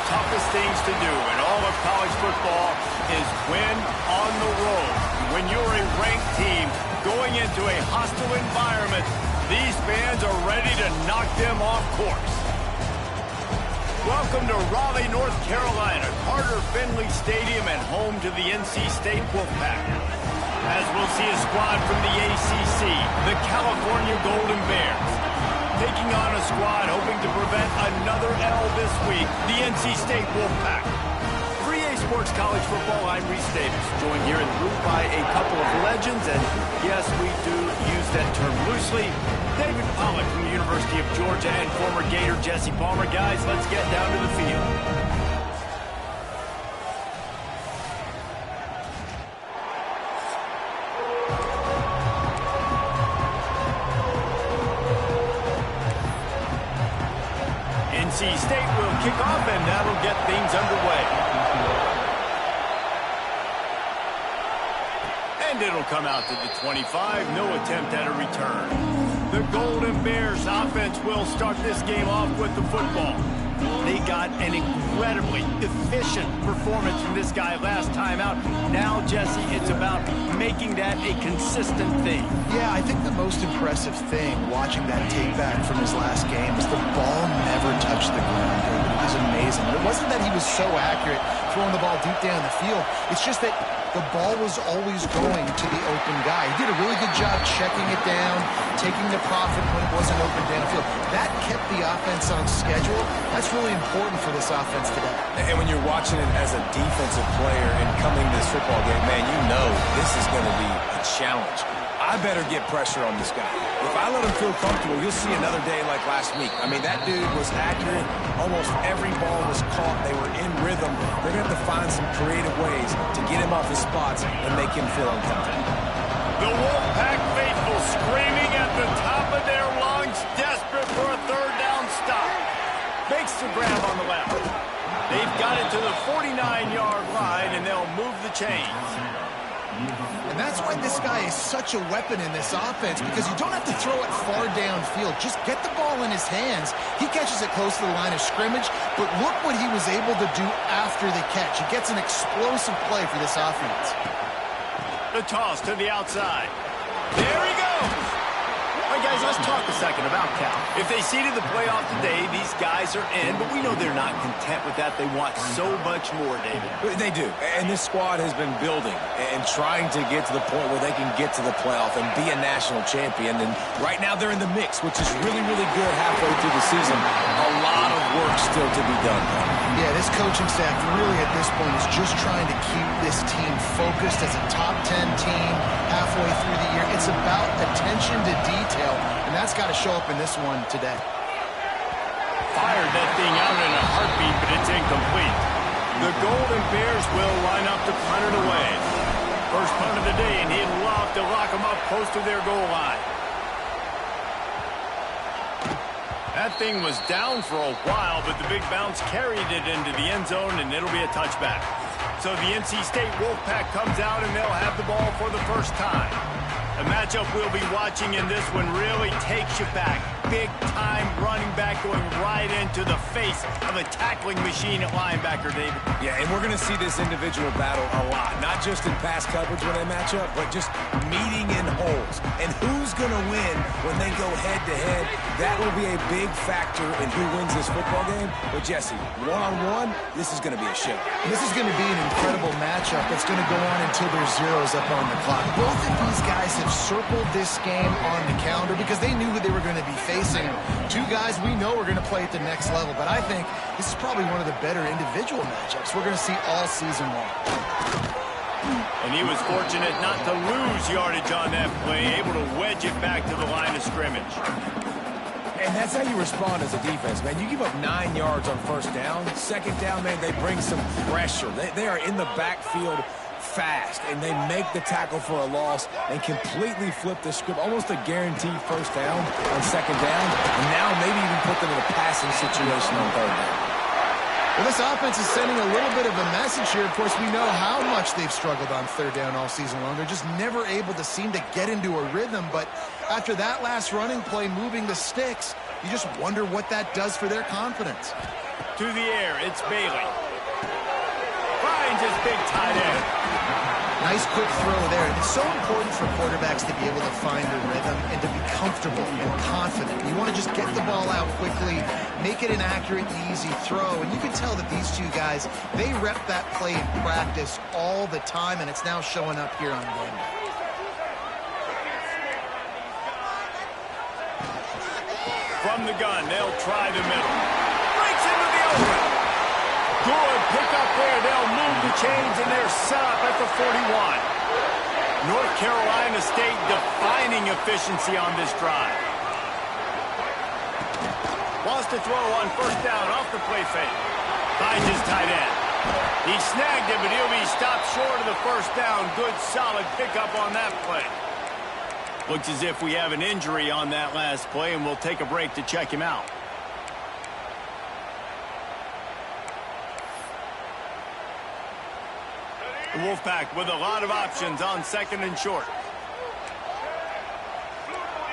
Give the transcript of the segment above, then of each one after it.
toughest things to do in all of college football is win on the road. When you're a ranked team going into a hostile environment, these fans are ready to knock them off course. Welcome to Raleigh, North Carolina, Carter Finley Stadium and home to the NC State Wolfpack. As we'll see a squad from the ACC, the California Golden Bears. Taking on a squad hoping to prevent another L this week, the NC State Wolfpack. 3A Sports College Football, I'm Reese Davis, joined here in the booth by a couple of legends, and yes, we do use that term loosely. David Pollack from the University of Georgia and former Gator Jesse Palmer. Guys, let's get down to the field. NC State will kick off, and that'll get things underway. And it'll come out to the 25. No attempt at a return. The Golden Bears offense will start this game off with the football. They got an incredibly efficient performance from this guy last time out. Now, Jesse, it's about making that a consistent thing. Yeah, I think the most impressive thing watching that take back from his last game is the ball never touched the ground, David. It was amazing. It wasn't that he was so accurate throwing the ball deep down the field. It's just that the ball was always going to the open guy. He did a really good job checking it down, taking the profit when it wasn't open downfield. That kept the offense on schedule. That's really important for this offense today. And when you're watching it as a defensive player and coming to this football game, man, you know this is going to be a challenge. I better get pressure on this guy. If I let him feel comfortable, you'll see another day like last week. I mean, that dude was accurate. Almost every ball was caught. They were in rhythm. They're going to have to find some creative ways to get him off his spots and make him feel uncomfortable. The Wolfpack faithful screaming at the top of their lungs, desperate for a third down stop. Makes the grab on the left. They've got it to the 49-yard line, and they'll move the chains. And that's why this guy is such a weapon in this offense, because you don't have to throw it far downfield. Just get the ball in his hands. He catches it close to the line of scrimmage, but look what he was able to do after the catch. He gets an explosive play for this offense. The toss to the outside. There he goes. All right, guys, let's talk a second about Cal. If they seeded the playoff today, these guys are in, but we know they're not content with that. They want so much more, David. They do, and this squad has been building and trying to get to the point where they can get to the playoff and be a national champion, and right now they're in the mix, which is really, really good halfway through the season. A lot of work still to be done. Yeah, this coaching staff really at this point is just trying to keep this team focused as a top 10 team halfway through the year. It's about attention to detail, and that's got to show up in this one today. Fired that thing out in a heartbeat, but it's incomplete. The Golden Bears will line up to punt it away. First punt of the day, and he'd love to lock them up close to their goal line. That thing was down for a while, but the big bounce carried it into the end zone, and it'll be a touchback. So the NC State Wolfpack comes out, and they'll have the ball for the first time. The matchup we'll be watching in this one really takes you back. Big-time running back going right into the face of a tackling machine at linebacker, David. Yeah, and we're going to see this individual battle a lot. Not just in pass coverage when they match up, but just meeting in holes. And who's going to win when they go head-to-head? That will be a big factor in who wins this football game. But, Jesse, one-on-one, this is going to be a show. This is going to be an incredible matchup that's going to go on until there's zeros up on the clock. Both of these guys have circled this game on the calendar because they knew who they were going to be facing. Two guys we know are going to play at the next level, but I think this is probably one of the better individual matchups we're going to see all season long. And he was fortunate not to lose yardage on that play, able to wedge it back to the line of scrimmage. And that's how you respond as a defense, man. You give up 9 yards on first down. Second down, man, they bring some pressure. They are in the backfield fast, and they make the tackle for a loss and completely flip the script. Almost a guaranteed first down on second down, and now maybe even put them in a passing situation on third down. Well, this offense is sending a little bit of a message here. Of course, we know how much they've struggled on third down all season long. They're just never able to seem to get into a rhythm, but after that last running play moving the sticks, you just wonder what that does for their confidence. To the air, it's Bailey. Finds his big tight end. Nice quick throw there. It's so important for quarterbacks to be able to find a rhythm and to be comfortable and confident. You want to just get the ball out quickly, make it an accurate, easy throw. And you can tell that these two guys, they rep that play in practice all the time, and it's now showing up here on game day. From the gun, they'll try the middle. Breaks into the open. Good pickup there. They'll move the chains, and they're set up at the 41. North Carolina State defining efficiency on this drive. Wants to throw on first down off the play fake. Finds his tight end. He snagged it, but he'll be stopped short of the first down. Good, solid pickup on that play. Looks as if we have an injury on that last play, and we'll take a break to check him out. The Wolfpack with a lot of options on second and short.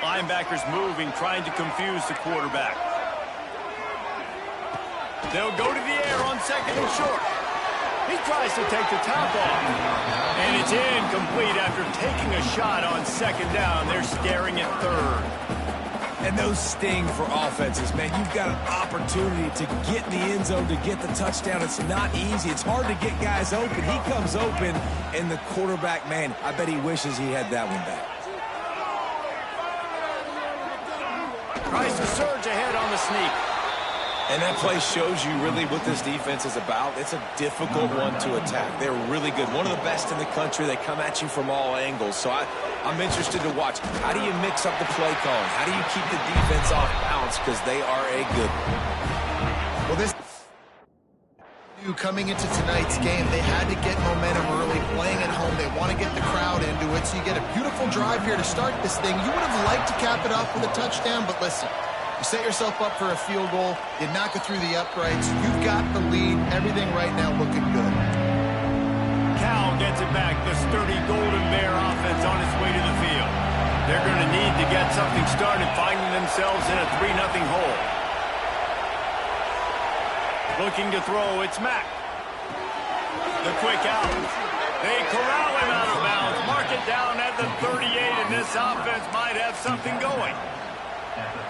Linebackers moving, trying to confuse the quarterback. They'll go to the air on second and short. He tries to take the top off. And it's incomplete after taking a shot on second down. They're staring at third. And those sting for offenses, man. You've got an opportunity to get in the end zone, to get the touchdown. It's not easy. It's hard to get guys open. He comes open, and the quarterback, man, I bet he wishes he had that one back. Tries to surge ahead on the sneak. And that play shows you really what this defense is about. It's a difficult one to attack. They're really good. One of the best in the country. They come at you from all angles. So I'm interested to watch. How do you mix up the play calling? How do you keep the defense off balance? Because they are a good one. Well, this coming into tonight's game, they had to get momentum early, playing at home. They want to get the crowd into it. So you get a beautiful drive here to start this thing. You would have liked to cap it off with a touchdown, but listen. You set yourself up for a field goal. You knock it through the uprights. You've got the lead. Everything right now looking good. Cal gets it back. The sturdy Golden Bear offense on its way to the field. They're going to need to get something started, finding themselves in a 3-0 hole. Looking to throw, it's Mack. The quick out. They corral him out of bounds. Mark it down at the 38, and this offense might have something going.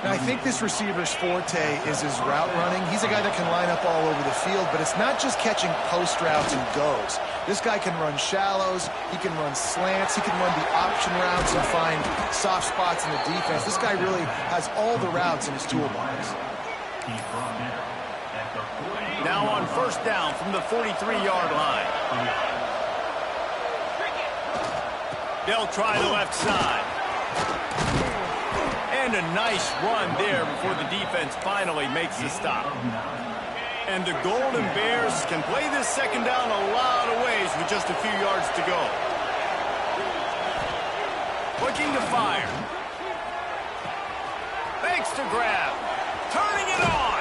Now, I think this receiver's forte is his route running. He's a guy that can line up all over the field, but it's not just catching post routes and goes. This guy can run shallows, he can run slants, he can run the option routes and find soft spots in the defense. This guy really has all the routes in his toolbox. Now on first down from the 43-yard line. They'll try the left side. And a nice run there before the defense finally makes the stop. And the Golden Bears can play this second down a lot of ways with just a few yards to go. Looking to fire. Fakes to grab. Turning it on.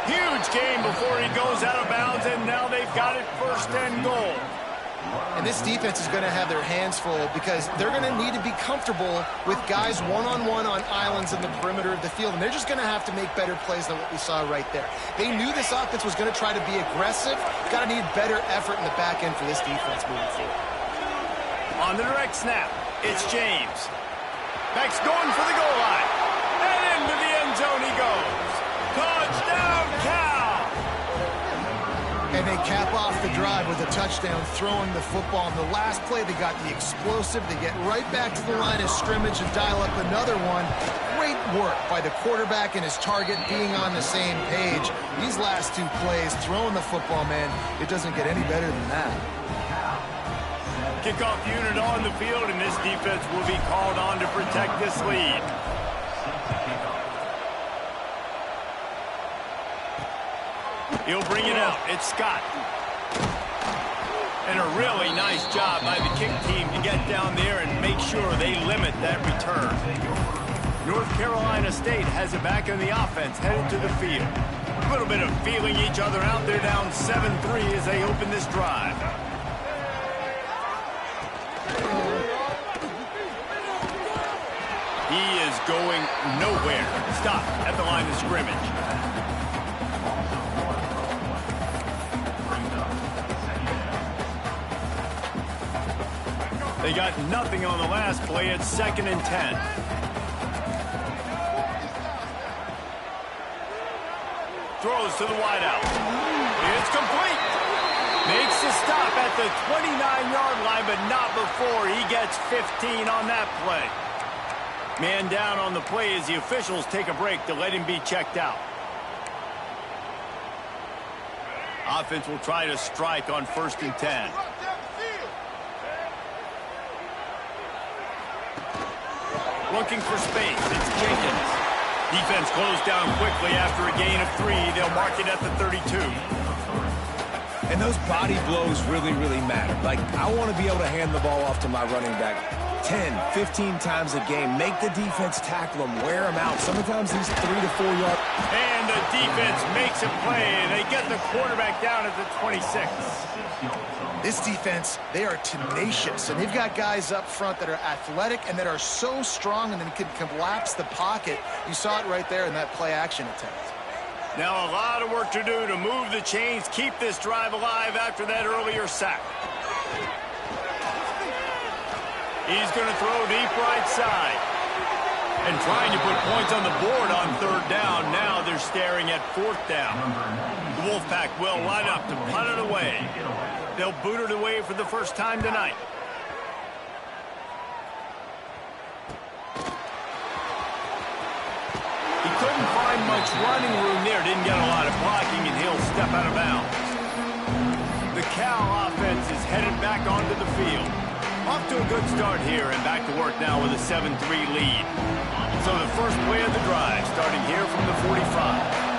Huge gain before he goes out of bounds, and now they've got it first and goal. And this defense is going to have their hands full because they're going to need to be comfortable with guys one-on-one on islands in the perimeter of the field. And they're just going to have to make better plays than what we saw right there. They knew this offense was going to try to be aggressive. Got to need better effort in the back end for this defense moving forward. On the direct snap, it's James. Mack's going for the goal line. And into the end zone he goes. Touchdown, Cal! And they cap off the drive with a touchdown, throwing the football. In the last play, they got the explosive. They get right back to the line of scrimmage and dial up another one. Great work by the quarterback and his target being on the same page. These last two plays, throwing the football, man, it doesn't get any better than that. Kickoff unit on the field, and this defense will be called on to protect this lead. He'll bring it out. It's Scott. And a really nice job by the kick team to get down there and make sure they limit that return. North Carolina State has it back in the offense, headed to the field. A little bit of feeling each other out. They're down 7-3 as they open this drive. He is going nowhere. Stop at the line of scrimmage. They got nothing on the last play. It's 2nd and 10. Throws to the wideout. It's complete. Makes a stop at the 29-yard line, but not before he gets 15 on that play. Man down on the play as the officials take a break to let him be checked out. Offense will try to strike on 1st and 10. Looking for space. It's Jenkins. Defense closed down quickly after a gain of 3. They'll mark it at the 32. And those body blows really, really matter. Like, I want to be able to hand the ball off to my running back 10, 15 times a game. Make the defense tackle him, wear him out. Sometimes he's 3 to 4 yards. And the defense makes a play. They get the quarterback down at the 26. This defense, they are tenacious, and they've got guys up front that are athletic and that are so strong and then can collapse the pocket. You saw it right there in that play-action attempt. Now a lot of work to do to move the chains, keep this drive alive after that earlier sack. He's going to throw deep right side. And trying to put points on the board on 3rd down. Now they're staring at 4th down. The Wolfpack will line up to punt it away. They'll boot it away for the first time tonight. He couldn't find much running room there. Didn't get a lot of blocking, and he'll step out of bounds. The Cal offense is headed back onto the field. Off to a good start here, and back to work now with a 7-3 lead. So the first play of the drive, starting here from the 45.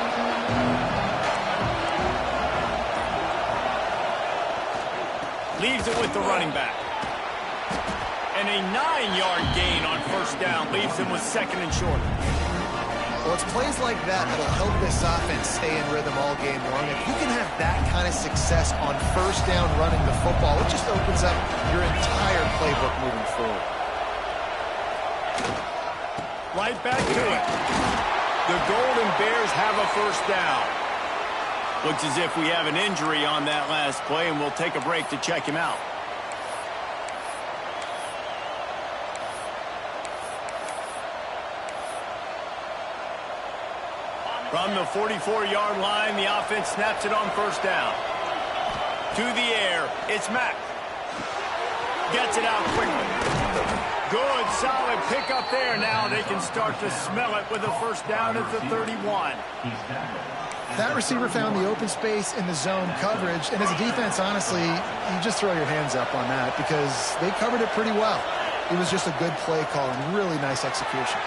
Leaves it with the running back. And a 9-yard gain on 1st down leaves him with 2nd and short. Well, it's plays like that that'll help this offense stay in rhythm all game long. If you can have that kind of success on 1st down running the football, it just opens up your entire playbook moving forward. Right back to it. The Golden Bears have a 1st down. Looks as if we have an injury on that last play, and we'll take a break to check him out. From the 44-yard line, the offense snaps it on 1st down. To the air, it's Mack. Gets it out quickly. Good, solid pickup there. Now they can start to smell it with a 1st down at the 31. That receiver found the open space in the zone coverage, and as a defense, honestly, you just throw your hands up on that because they covered it pretty well. It was just a good play call and really nice execution.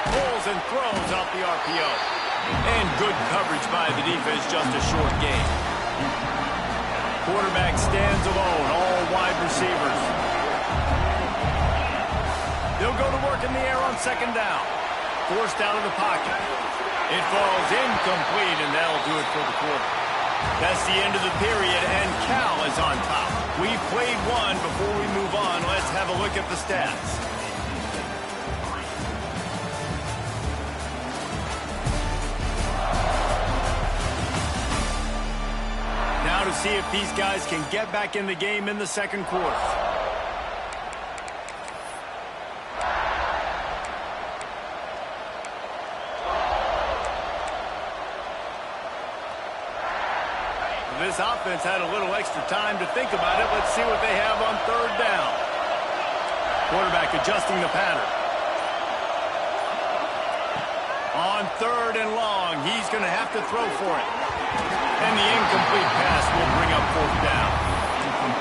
Pulls and throws off the RPO. And good coverage by the defense, just a short gain. Quarterback stands alone, all wide receivers. They'll go to work in the air on 2nd down. Forced out of the pocket. It falls incomplete, and that'll do it for the quarter. That's the end of the period, and Cal is on top. We've played one. Before we move on, let's have a look at the stats. Now to see if these guys can get back in the game in the 2nd quarter. This offense had a little extra time to think about it. Let's see what they have on 3rd down. Quarterback adjusting the pattern. On 3rd and long, he's going to have to throw for it. And the incomplete pass will bring up 4th down.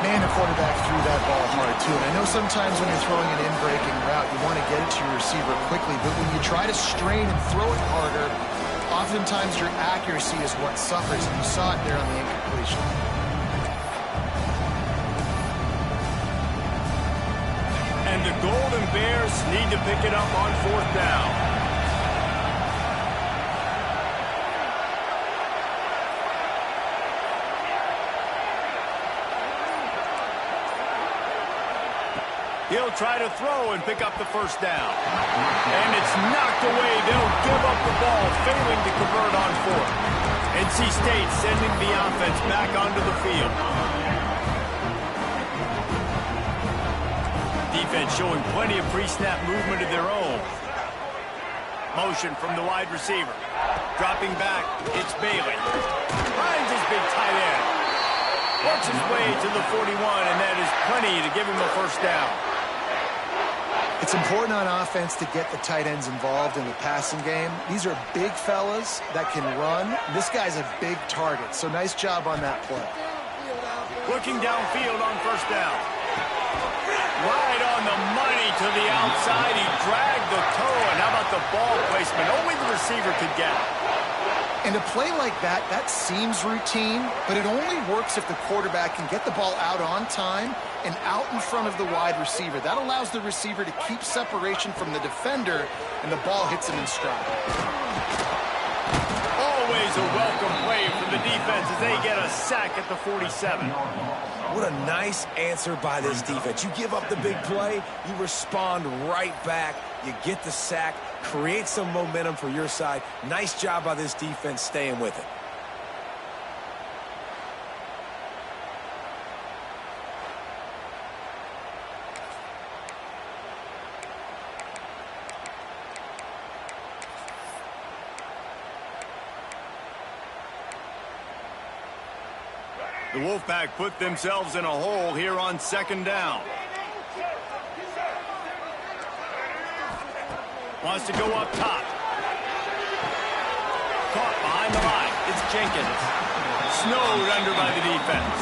Man, the quarterback threw that ball hard, too. And I know sometimes when you're throwing an in-breaking route, you want to get it to your receiver quickly. But when you try to strain and throw it harder, oftentimes your accuracy is what suffers. And you saw it there on the incompletion. And the Golden Bears need to pick it up on 4th down. He'll try to throw and pick up the 1st down. And it's knocked away. They'll give up the ball, failing to convert on 4th. NC State sending the offense back onto the field. defense showing plenty of pre-snap movement of their own. Motion from the wide receiver. Dropping back, it's Bailey. Finds his big tight end. Works his way to the 41, and that is plenty to give him a first down. It's important on offense to get the tight ends involved in the passing game. These are big fellas that can run. This guy's a big target, so nice job on that play. Looking downfield on first down. Right on the money to the outside. He dragged the toe, and how about the ball placement? Only the receiver could get it. And a play like that, that seems routine, but it only works if the quarterback can get the ball out on time and out in front of the wide receiver. That allows the receiver to keep separation from the defender, and the ball hits him in stride. Always a welcome play from the defense as they get a sack at the 47. What a nice answer by this defense. You give up the big play, you respond right back, you get the sack, create some momentum for your side. Nice job by this defense staying with it. The Wolfpack put themselves in a hole here on second down. Wants to go up top. Caught behind the line. It's Jenkins. Snowed under by the defense.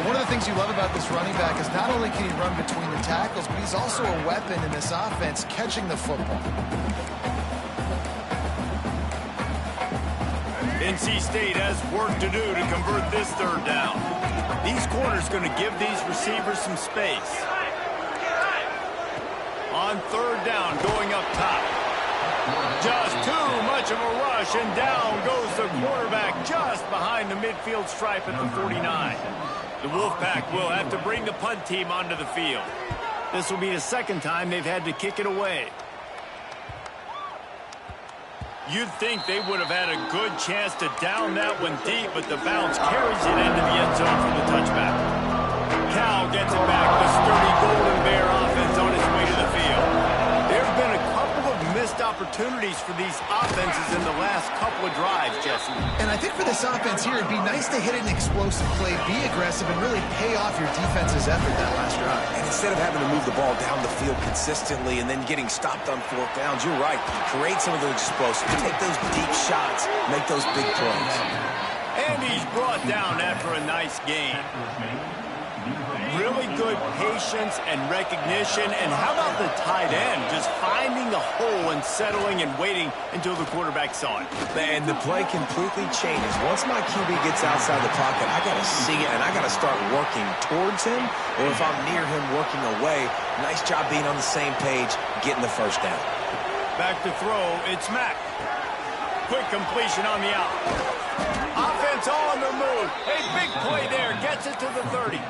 One of the things you love about this running back is not only can he run between the tackles, but he's also a weapon in this offense catching the football. NC State has work to do to convert this third down. These corners going to give these receivers some space. On third down, going up top. Just too much of a rush, and down goes the quarterback just behind the midfield stripe at the 49. The Wolfpack will have to bring the punt team onto the field. This will be the second time they've had to kick it away. You'd think they would have had a good chance to down that one deep, but the bounce carries it into the end zone for the touchback. Cal gets it back. The sturdy Golden Bear offense on its way to the field. There have been a couple of missed opportunities for these offenses in the last couple of drives, Jesse. And I think for this offense here, it'd be nice to hit an explosive play, be aggressive, and really pay off your defense's effort that last drive. And instead of having to move the ball down the field consistently and then getting stopped on fourth downs, you're right. Create some of those explosives. Take those deep shots. Make those big plays. And he's brought down after a nice gain. Really good patience and recognition. And how about the tight end just finding the hole and settling and waiting until the quarterback saw it? And the play completely changes. Once my QB gets outside the pocket, I got to see it, and I got to start working towards him, or if I'm near him, working away. Nice job being on the same page, getting the first down. Back to throw, it's Mack. Quick completion on the out. Offense on the move. A big play there, gets it to the 30.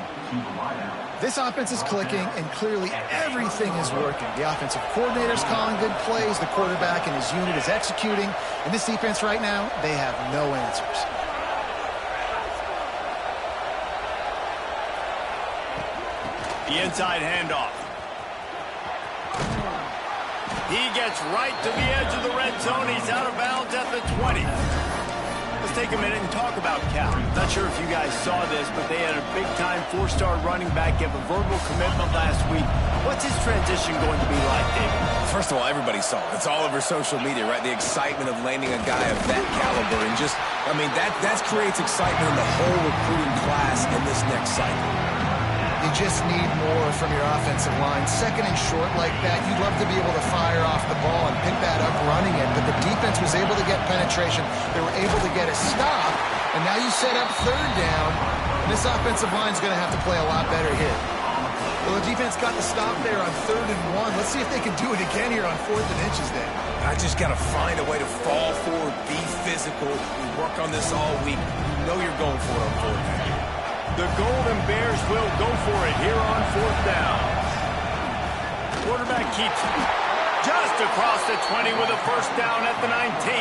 This offense is clicking, and clearly everything is working. The offensive coordinator's calling good plays, the quarterback and his unit is executing, and this defense right now, they have no answers. The inside handoff. He gets right to the edge of the red zone. He's out of bounds at the 20. Let's take a minute and talk about Cal. Not sure if you guys saw this, but they had a big-time four-star running back give a verbal commitment last week. What's his transition going to be like, David? First of all, everybody saw it. It's all over social media, right? The excitement of landing a guy of that caliber. And just, I mean, that creates excitement in the whole recruiting class in this next cycle. You just need more from your offensive line. Second and short like that, you'd love to be able to fire off the ball and pick that up running it, but the defense was able to get penetration. They were able to get a stop, and now you set up third down, and this offensive line's going to have to play a lot better here. Well, the defense got the stop there on 3rd and 1. Let's see if they can do it again here on 4th and inches then. I just got to find a way to fall forward, be physical. We work on this all week. You know you're going for it on 4th down. The Golden Bears will go for it here on 4th down. Quarterback keeps it just across the 20 with a first down at the 19.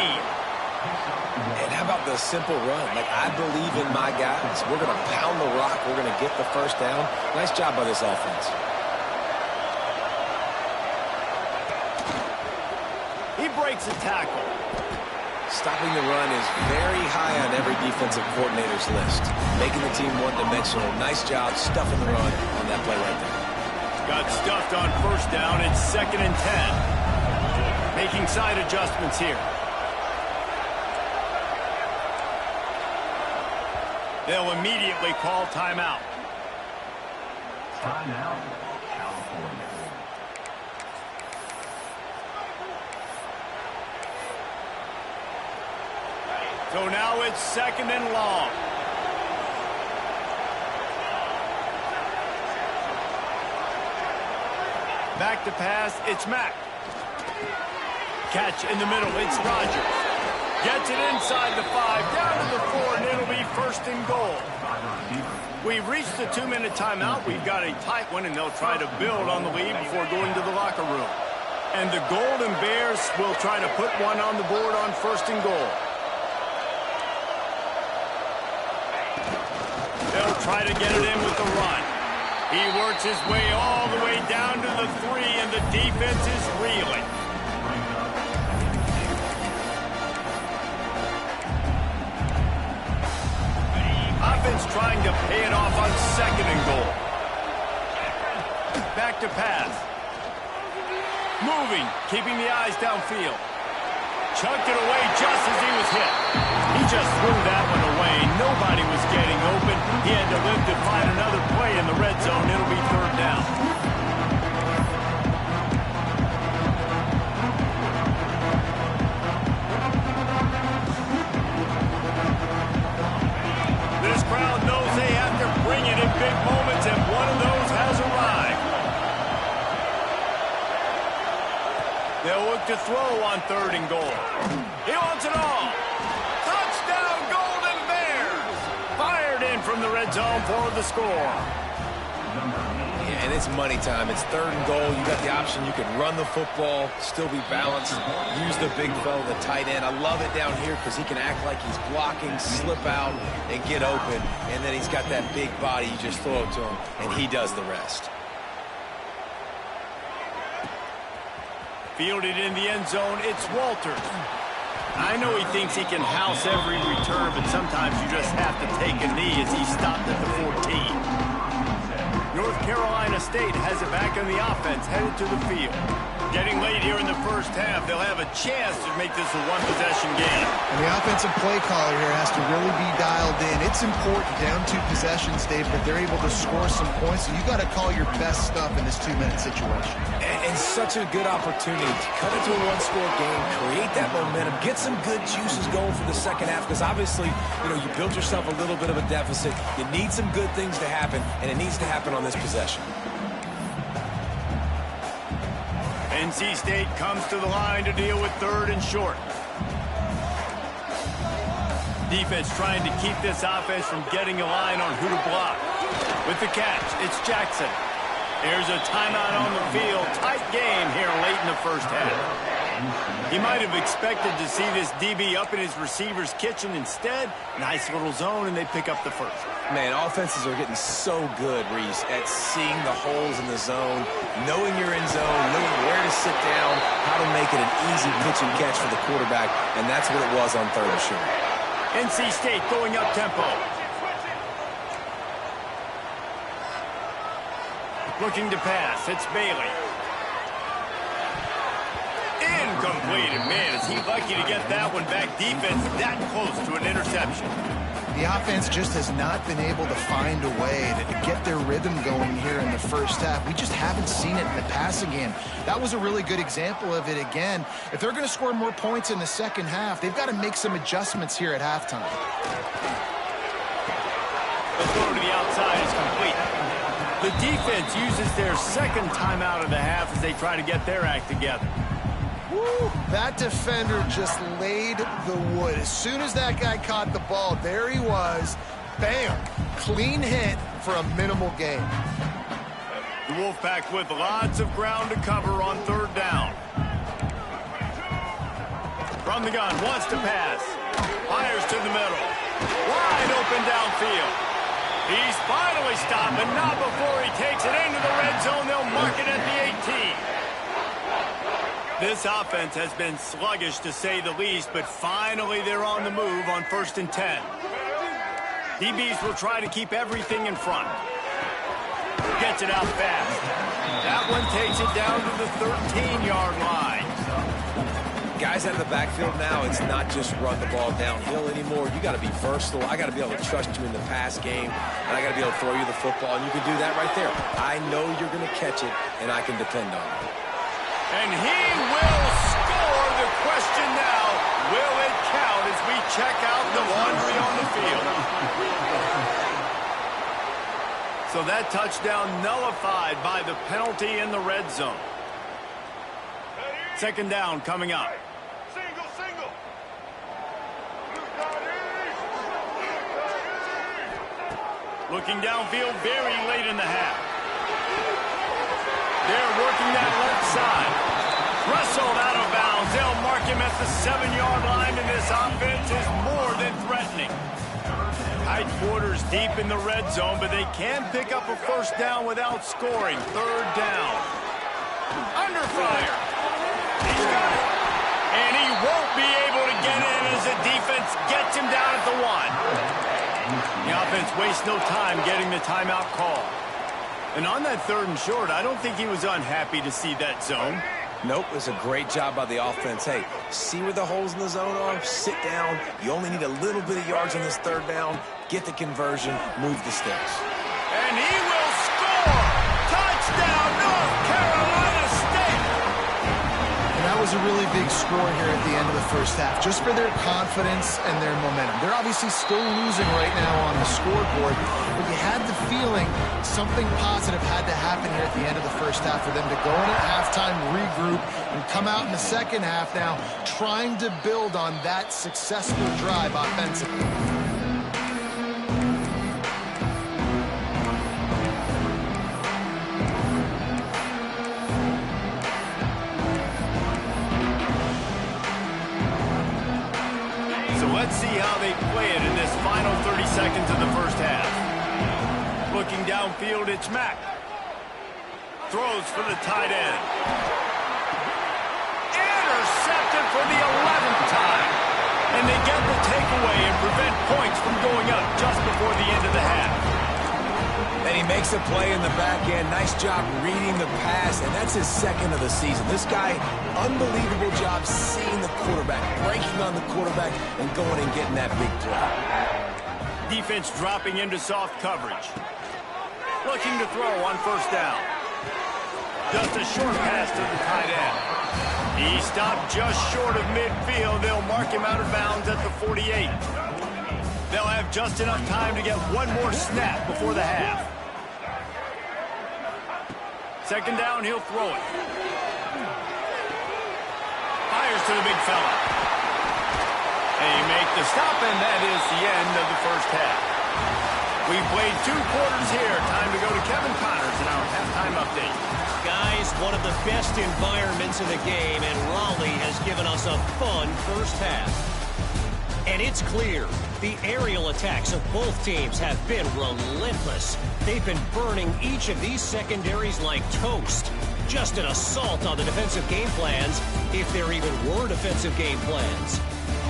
And how about the simple run? Like, I believe in my guys. We're going to pound the rock. We're going to get the first down. Nice job by this offense. breaks a tackle. Stopping the run is very high on every defensive coordinator's list. Making the team one-dimensional. Nice job stuffing the run on that play right there. Got stuffed on first down. It's 2nd and 10. Making side adjustments here. They'll immediately call timeout. Timeout, California. So now it's 2nd and long. Back to pass, it's Mack. Catch in the middle, it's Rodgers. Gets it inside the 5, down to the 4, and it'll be 1st and goal. We've reached the 2-minute timeout. We've got a tight one, and they'll try to build on the lead before going to the locker room. And the Golden Bears will try to put one on the board on 1st and goal. They'll try to get it in with the run. He works his way all the way down to the 3, and the defense is reeling. Offense trying to pay it off on 2nd and goal. Back to pass. Moving, keeping the eyes downfield. Chucked it away just as he was hit. He just threw that one away. Nobody was getting open. He had to live to find another play in the red zone. It'll be 3rd down. This crowd knows they have to bring it in big moments, and one of those has arrived. They'll look to throw on 3rd and goal. He wants it all. Touchdown, Golden Bears! Fired in from the red zone for the score. Yeah, and it's money time. It's 3rd and goal. You got the option. You can run the football, still be balanced, use the big fella, the tight end. I love it down here because he can act like he's blocking, slip out, and get open. And then he's got that big body. You just throw it to him, and he does the rest. Fielded in the end zone, it's Walters. I know he thinks he can house every return, but sometimes you just have to take a knee as he stopped at the 14. North Carolina State has it back on the offense, headed to the field. Getting late here in the first half, they'll have a chance to make this a one-possession game. And the offensive play caller here has to really be dialed in. It's important down 2 possessions, Dave, that they're able to score some points. So you got to call your best stuff in this 2-minute situation. And such a good opportunity to cut into a one-score game, create that momentum, get some good juices going for the second half, because obviously, you built yourself a little bit of a deficit. You need some good things to happen, and it needs to happen on this possession. NC State comes to the line to deal with 3rd and short. Defense trying to keep this offense from getting a line on who to block. With the catch, it's Jackson. There's a timeout on the field. Tight game here late in the first half. He might have expected to see this DB up in his receiver's kitchen. Instead, nice little zone, and they pick up the first. Man, offenses are getting so good, Reese, at seeing the holes in the zone, knowing you're in zone, knowing where to sit down, how to make it an easy pitch and catch for the quarterback, and that's what it was on 3rd and short. NC State going up tempo. Looking to pass, it's Bailey. Incomplete, and man, is he lucky to get that one back. Defense that close to an interception. The offense just has not been able to find a way to get their rhythm going here in the first half. We just haven't seen it in the passing game. That was a really good example of it again. If they're going to score more points in the second half, they've got to make some adjustments here at halftime. The throw to the outside is complete. The defense uses their second timeout of the half as they try to get their act together. Woo, that defender just laid the wood. As soon as that guy caught the ball, there he was. Bam! Clean hit for a minimal gain. The Wolfpack with lots of ground to cover on 3rd down. From the gun, wants to pass. Fires to the middle. Wide open downfield. He's finally stopped, but not before he takes it into the red zone. They'll mark it at the 18. This offense has been sluggish to say the least, but finally they're on the move on 1st and 10. DBs will try to keep everything in front. Gets it out fast. That one takes it down to the 13-yard line. Guys out of the backfield now, it's not just run the ball downhill anymore. You got to be versatile. I got to be able to trust you in the pass game, and I got to be able to throw you the football, and you can do that right there. I know you're going to catch it, and I can depend on it. And he will score. The question now, will it count as we check out the laundry on the field? So that touchdown nullified by the penalty in the red zone. 2nd down coming up. Single. Looking downfield very late in the half. They're working that left side. Wrestled out of bounds. They'll mark him at the 7-yard line, and this offense is more than threatening. Tight quarters deep in the red zone, but they can pick up a 1st down without scoring. 3rd down. Under fire. He's got it. And he won't be able to get in as the defense gets him down at the 1. The offense wastes no time getting the timeout call. And on that 3rd and short, I don't think he was unhappy to see that zone. Nope, it was a great job by the offense. Hey, see where the holes in the zone are? Sit down. You only need a little bit of yards on this 3rd down. Get the conversion. Move the sticks. And he will score! Touchdown, North Carolina State! And that was a really big score here at the end of the 1st half, just for their confidence and their momentum. They're obviously still losing right now on the scoreboard, but you had the feeling something positive had to happen here at the end of the 1st half for them to go in at halftime, regroup, and come out in the 2nd half now trying to build on that successful drive offensively. Let's see how they play it in this final 30 seconds of the 1st half. Looking downfield, it's Mack. Throws for the tight end. Intercepted for the 11th time. And they get the takeaway and prevent points from going up just before the end of the half. And he makes a play in the back end. Nice job reading the pass, and that's his 2nd of the season. This guy, unbelievable job seeing the quarterback, breaking on the quarterback, and going and getting that big play. Defense dropping into soft coverage. Looking to throw on 1st down. Just a short pass to the tight end. He stopped just short of midfield. They'll mark him out of bounds at the 48. They'll have just enough time to get one more snap before the half. 2nd down, he'll throw it. Fires to the big fella. They make the stop, and that is the end of the 1st half. We've played 2 quarters here. Time to go to Kevin Connors in our halftime update. Guys, one of the best environments in the game, and Raleigh has given us a fun 1st half. And it's clear, the aerial attacks of both teams have been relentless. They've been burning each of these secondaries like toast. Just an assault on the defensive game plans, if there even were defensive game plans.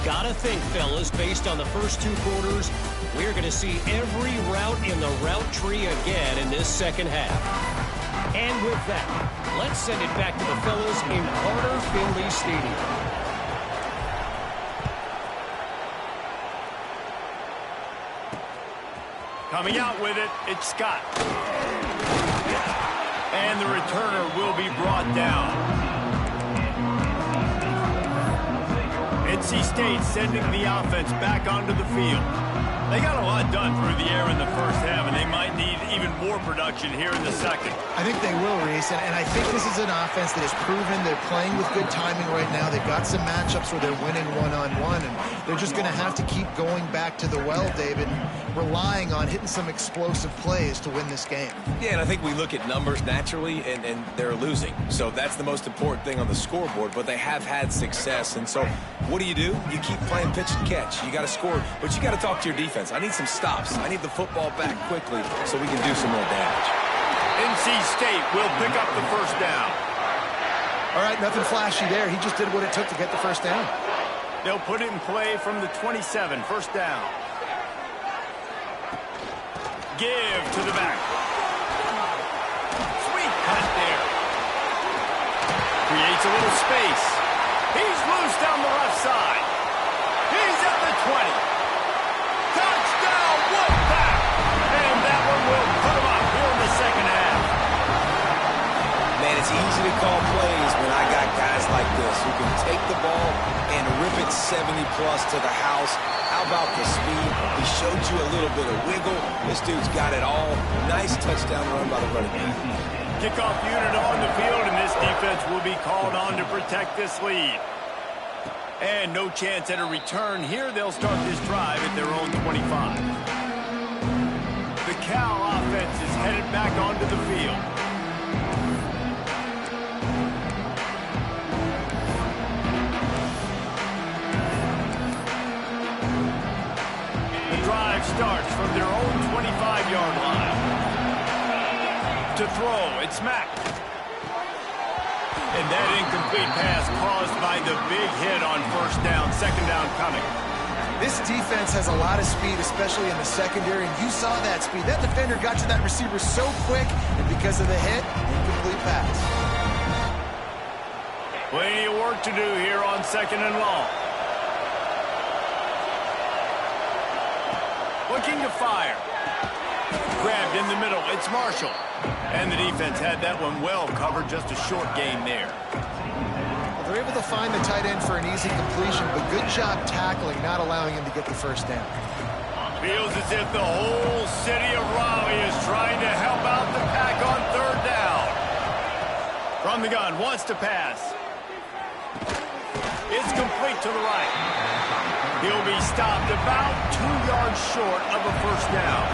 Gotta think, fellas, based on the first 2 quarters, we're going to see every route in the route tree again in this 2nd half. And with that, let's send it back to the fellas in Carter Finley Stadium. Coming out with it, it's Scott. And the returner will be brought down. NC State sending the offense back onto the field. They got a lot done through the air in the 1st half, and they might need even more production here in the 2nd. I think they will, Reese, and I think this is an offense that has proven they're playing with good timing right now. They've got some matchups where they're winning one-on-one, and they're just going to have to keep going back to the well, David, relying on hitting some explosive plays to win this game. Yeah, and I think we look at numbers naturally, and they're losing. So that's the most important thing on the scoreboard, but they have had success. And so what do? You keep playing pitch and catch. You got to score, but you got to talk to your defense. I need some stops. I need the football back quickly so we can do some more damage. NC State will pick up the 1st down. All right, nothing flashy there. He just did what it took to get the first down. They'll put it in play from the 27, first down. Give to the back. Sweet cut there. Creates a little space. He's loose down the left side. He's at the 20. Touchdown, Wolfpack! And that one will put him up here in the second half. Man, it's easy to call plays when I got guys like this who can take the ball and rip it 70-plus to the house. How about the speed? He showed you a little bit of wiggle. This dude's got it all. Nice touchdown run by the running back. Kickoff unit on the field, and this defense will be called on to protect this lead. And no chance at a return here. They'll start this drive at their own 25. The Cal offense is headed back onto the field. The drive starts from their own 25-yard line. To throw, it's Mack. And that incomplete pass caused by the big hit on first down, second down coming. This defense has a lot of speed, especially in the secondary, and you saw that speed. That defender got to that receiver so quick, and because of the hit, incomplete pass. Plenty of work to do here on second and long. Looking to fire. Grabbed in the middle, it's Marshall. And the defense had that one well covered, just a short gain there. Well, they're able to find the tight end for an easy completion, but good job tackling, not allowing him to get the first down. Feels as if the whole city of Raleigh is trying to help out the Pack on third down. From the gun, wants to pass. It's complete to the right. He'll be stopped about 2 yards short of a first down.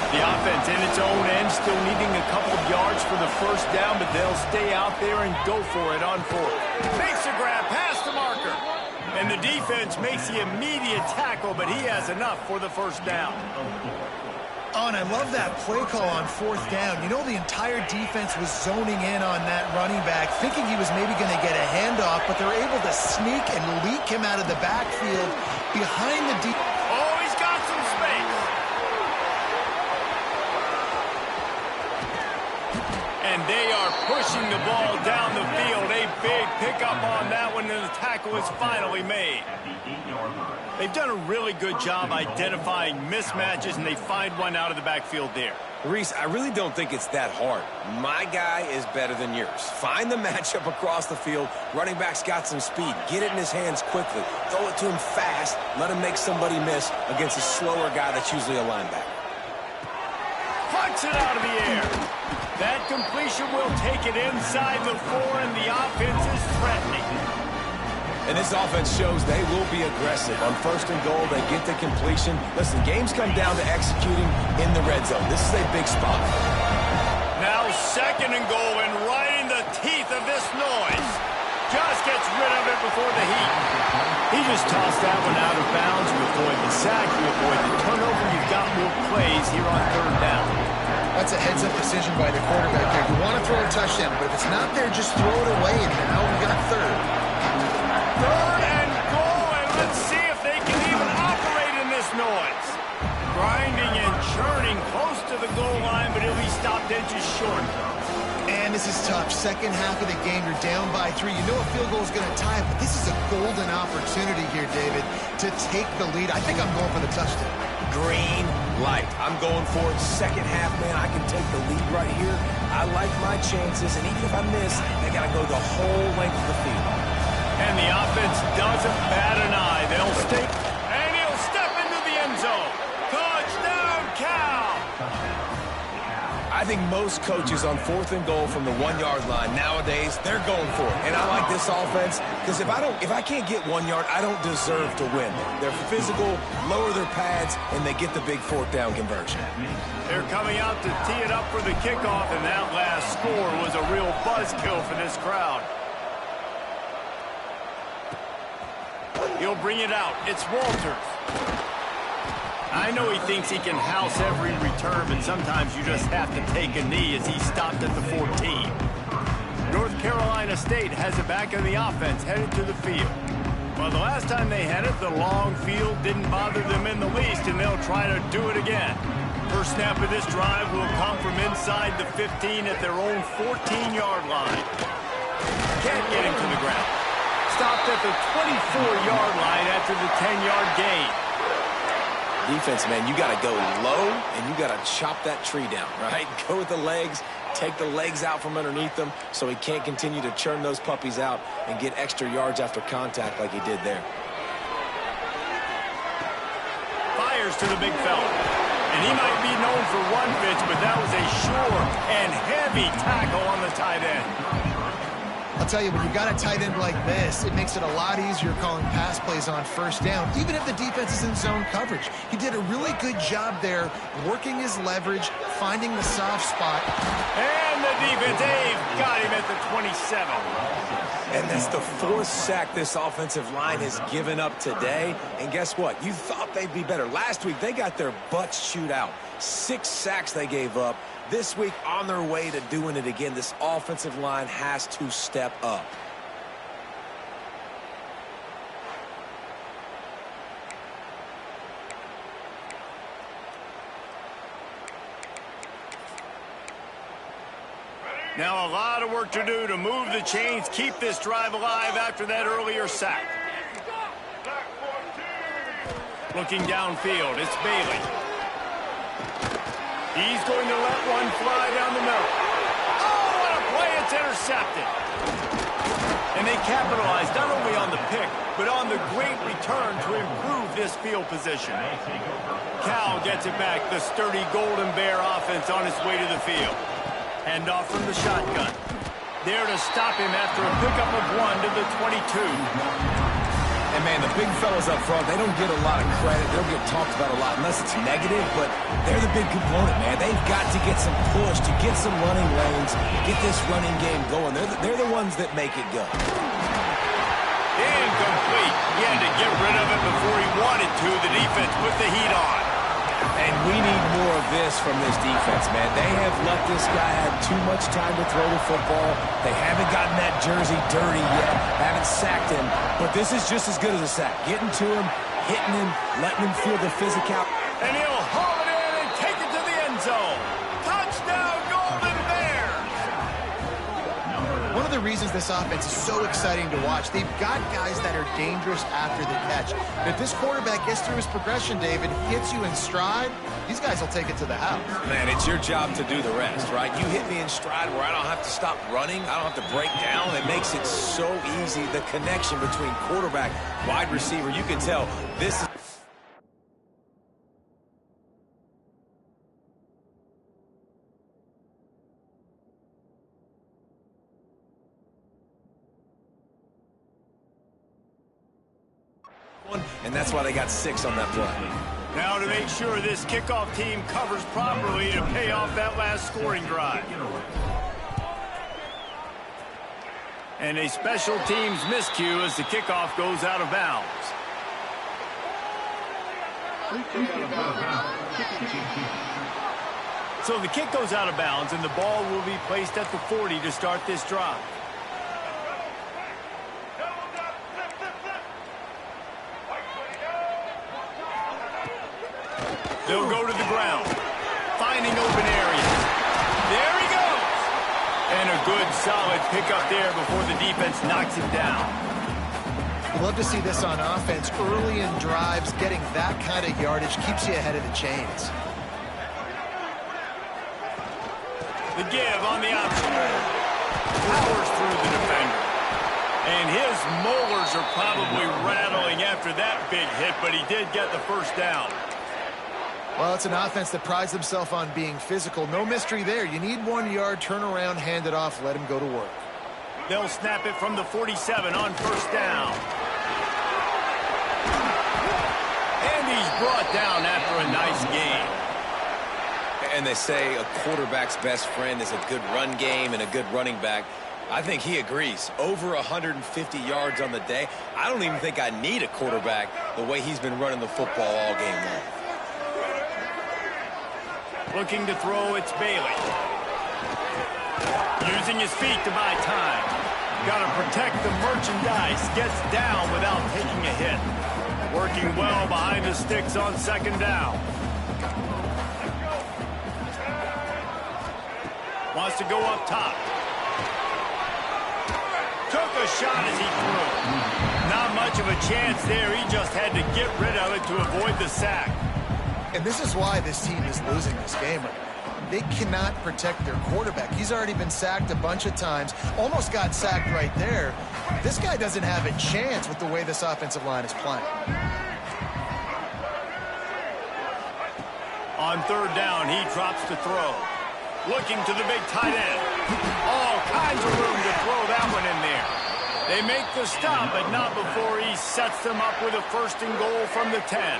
The offense in its own end still needing a couple of yards for the first down, but they'll stay out there and go for it on fourth. Makes a grab past the marker. And the defense makes the immediate tackle, but he has enough for the first down. Oh, and I love that play call on fourth down. You know, the entire defense was zoning in on that running back, thinking he was maybe going to get a handoff, but they're able to sneak and leak him out of the backfield behind the defense. Oh, he's got some space. And they are pushing the ball down the field. A big pickup on that one, and the tackle is finally made. They've done a really good job identifying mismatches, and they find one out of the backfield there. Reese, I really don't think it's that hard. My guy is better than yours. Find the matchup across the field. Running back's got some speed. Get it in his hands quickly. Throw it to him fast. Let him make somebody miss against a slower guy that's usually a linebacker. Punts it out of the air. That completion will take it inside the 4, and the offense is threatening. And this offense shows they will be aggressive. On first and goal, they get the completion. Listen, games come down to executing in the red zone. This is a big spot. Now second and goal, and right in the teeth of this noise. Just gets rid of it before the heat. He just tossed that one out of bounds. You avoid the sack, you avoid the turnover. You've got more plays here on third down. That's a heads-up decision by the quarterback there. You want to throw a touchdown, but if it's not there, just throw it away, and now we got third. Third and goal, and let's see if they can even operate in this noise. Grinding and churning close to the goal line, but he'll be stopped edges short. And this is tough. Second half of the game, you're down by 3. You know a field goal is going to tie it, but this is a golden opportunity here, David, to take the lead. I think I'm going for the touchdown. Green light. I'm going for it. Second half, man, I can take the lead right here. I like my chances, and even if I miss, I got to go the whole length of the field. And the offense doesn't bat an eye. They'll stay, and he'll step into the end zone. Touchdown, Cal! I think most coaches on fourth and goal from the 1-yard line nowadays, they're going for it. And I like this offense because if I can't get 1 yard, I don't deserve to win. They're physical, lower their pads, and they get the big fourth down conversion. They're coming out to tee it up for the kickoff, and that last score was a real buzzkill for this crowd. He'll bring it out. It's Walters. I know he thinks he can house every return, but sometimes you just have to take a knee as he stopped at the 14. North Carolina State has it back in the offense, headed to the field. Well, the last time they had it, the long field didn't bother them in the least, and they'll try to do it again. First snap of this drive will come from inside the 15 at their own 14-yard line. Can't get him to the ground. Stopped at the 24-yard line after the 10-yard gain. Defense, man, you got to go low, and you got to chop that tree down, right? Go with the legs, take the legs out from underneath them so he can't continue to churn those puppies out and get extra yards after contact like he did there. Fires to the big fella. And he might be known for one pitch, but that was a sure and heavy tackle on the tight end. I'll tell you, when you got a tight end like this, it makes it a lot easier calling pass plays on first down, even if the defense is in zone coverage. He did a really good job there, working his leverage, finding the soft spot. And the defense, Dave, got him at the 27. And that's the fourth sack this offensive line has given up today. And guess what? You thought they'd be better. Last week, they got their butts chewed out. 6 sacks they gave up. This week, on their way to doing it again, this offensive line has to step up. Now a lot of work to do to move the chains, keep this drive alive after that earlier sack. Looking downfield, it's Bailey. He's going to let one fly down the middle. Oh, what a play! It's intercepted. And they capitalized not only on the pick, but on the great return to improve this field position. Cal gets it back, the sturdy Golden Bear offense on its way to the field. Hand off from the shotgun. There to stop him after a pickup of 1 to the 22. And, man, the big fellas up front, they don't get a lot of credit. They don't get talked about a lot unless it's negative, but they're the big component, man. They've got to get some push, to get some running lanes, get this running game going. They're the ones that make it go. Incomplete. He had to get rid of it before he wanted to. The defense put the heat on. And we need more of this from this defense, man. They have let this guy have too much time to throw the football. They haven't gotten that jersey dirty yet, haven't sacked him. But this is just as good as a sack. Getting to him, hitting him, letting him feel the physical. And he'll haul it in and take it to the end zone. Touchdown, Golden Bears! One of the reasons this offense is so exciting to watch, they've got guys that are dangerous after the catch. And if this quarterback gets through his progression, David, hits you in stride, these guys will take it to the house. Man, it's your job to do the rest, right? You hit me in stride where I don't have to stop running. I don't have to break down. It makes it so easy. The connection between quarterback, wide receiver, you can tell this is... And that's why they got 6 on that play. Now to make sure this kickoff team covers properly to pay off that last scoring drive. And a special teams miscue as the kickoff goes out of bounds. So the kick goes out of bounds and the ball will be placed at the 40 to start this drive. They'll go to the ground, finding open areas. There he goes! And a good, solid pickup there before the defense knocks him down. You love to see this on offense. Early in drives, getting that kind of yardage keeps you ahead of the chains. The give on the option. Powers through the defender. And his molars are probably rattling after that big hit, but he did get the first down. Well, it's an offense that prides themselves on being physical. No mystery there. You need 1 yard, turn around, hand it off, let him go to work. They'll snap it from the 47 on first down. And he's brought down after a nice game. And they say a quarterback's best friend is a good run game and a good running back. I think he agrees. Over 150 yards on the day. I don't even think I need a quarterback the way he's been running the football all game long. Looking to throw, it's Bailey. Using his feet to buy time. Got to protect the merchandise. Gets down without taking a hit. Working well behind the sticks on second down. Wants to go up top. Took a shot as he threw. Not much of a chance there. He just had to get rid of it to avoid the sack. And this is why this team is losing this game right now. They cannot protect their quarterback. He's already been sacked a bunch of times. Almost got sacked right there. This guy doesn't have a chance with the way this offensive line is playing. On third down, he drops to throw. Looking to the big tight end. All kinds of room to throw that one in there. They make the stop, but not before he sets them up with a 1st and goal from the 10.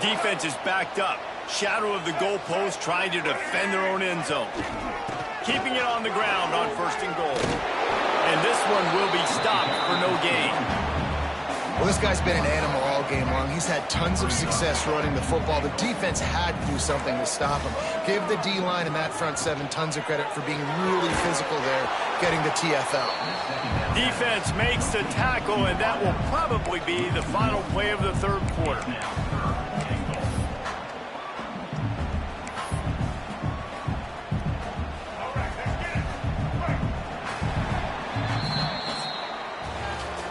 Defense is backed up. Shadow of the goalpost trying to defend their own end zone. Keeping it on the ground on 1st and goal. And this one will be stopped for no gain. Well, this guy's been an animal all game long. He's had tons of success running the football. The defense had to do something to stop him. Give the D-line and that front 7 tons of credit for being really physical there, getting the TFL. Defense makes the tackle, and that will probably be the final play of the 3rd quarter.